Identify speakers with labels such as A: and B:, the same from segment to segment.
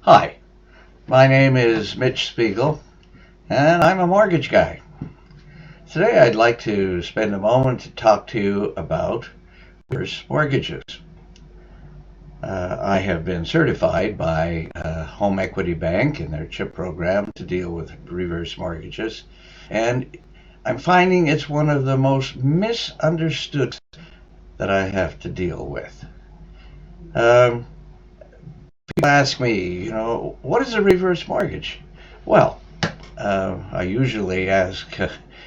A: Hi, my name is Mitch Spiegel, and I'm a mortgage guy. Today I'd like to spend a moment to talk to you about reverse mortgages. I have been certified by Home Equity Bank in their CHIP program to deal with reverse mortgages, and I'm finding it's one of the most misunderstood that I have to deal with. Um, People ask me, what is a reverse mortgage? Well, I usually ask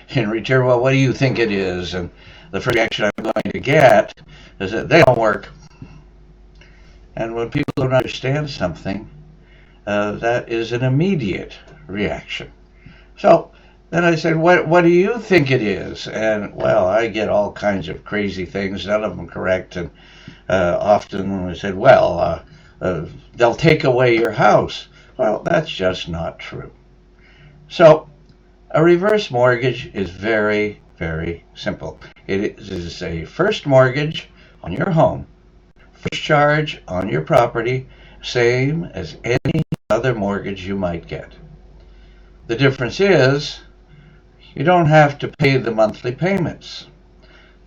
A: in return, well, what do you think it is? And the first reaction I'm going to get is that they don't work. And when people don't understand something, that is an immediate reaction. So then I said, what do you think it is? And well, I get all kinds of crazy things, none of them correct. And often I said, they'll take away your house. Well, that's just not true. So a reverse mortgage is very, very simple. It is a first mortgage on your home, first charge on your property, same as any other mortgage you might get. The difference is you don't have to pay the monthly payments.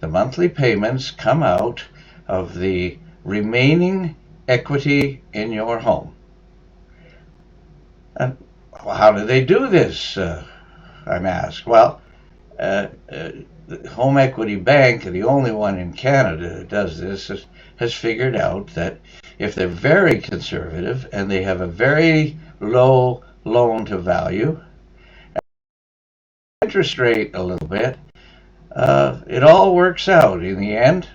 A: The monthly payments come out of the remaining equity in your home. And how do they do this? I'm asked. Well, the Home Equity Bank, the only one in Canada that does this, has figured out that if they're very conservative and they have a very low loan to value, interest rate a little bit, it all works out in the end.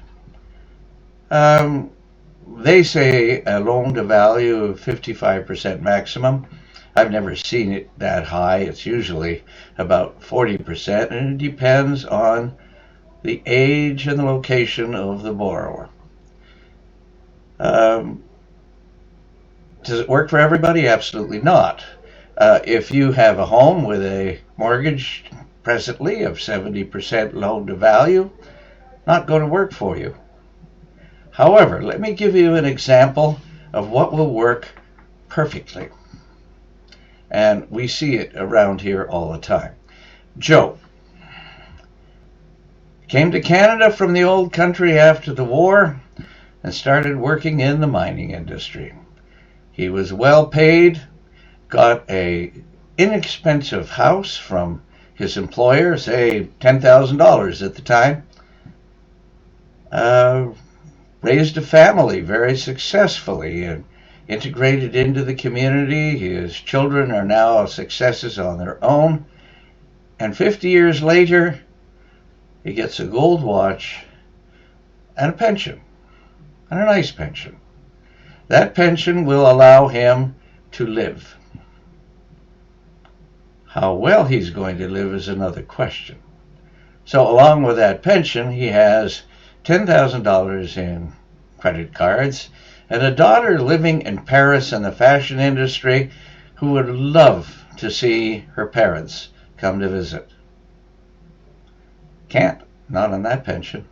A: They say a loan to value of 55% maximum. I've never seen it that high. It's usually about 40%, and it depends on the age and the location of the borrower. Does it work for everybody? Absolutely not. If you have a home with a mortgage presently of 70% loan to value, not going to work for you. However, let me give you an example of what will work perfectly. And we see it around here all the time. Joe came to Canada from the old country after the war and started working in the mining industry. He was well paid, got a inexpensive house from his employer, say $10,000 at the time, raised a family very successfully and integrated into the community. His children are now successes on their own. And 50 years later, he gets a gold watch and a pension, and a nice pension. That pension will allow him to live. How well he's going to live is another question. So along with that pension, he has $10,000 in credit cards and a daughter living in Paris in the fashion industry who would love to see her parents come to visit. Can't, not on that pension.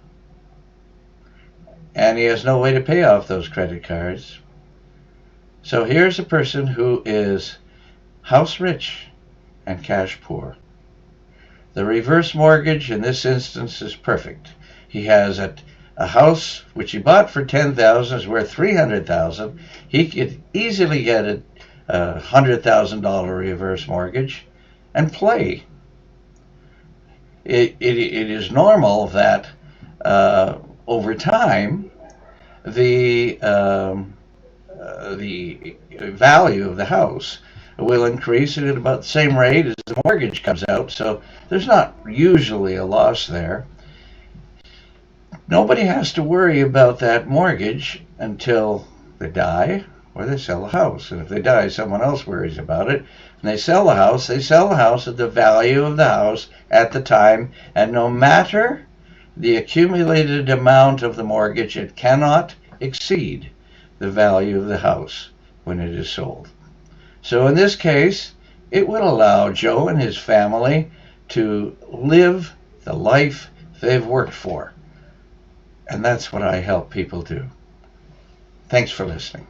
A: And he has no way to pay off those credit cards. So here's a person who is house rich and cash poor. The reverse mortgage in this instance is perfect. He has a house which he bought for $10,000 is worth $300,000. He could easily get a $100,000 reverse mortgage and play. It is normal that over time the value of the house will increase at about the same rate as the mortgage comes out. So there's not usually a loss there. Nobody has to worry about that mortgage until they die or they sell the house. And if they die, someone else worries about it. And they sell the house at the value of the house at the time. And no matter the accumulated amount of the mortgage, it cannot exceed the value of the house when it is sold. So in this case, it will allow Joe and his family to live the life they've worked for. And that's what I help people do. Thanks for listening.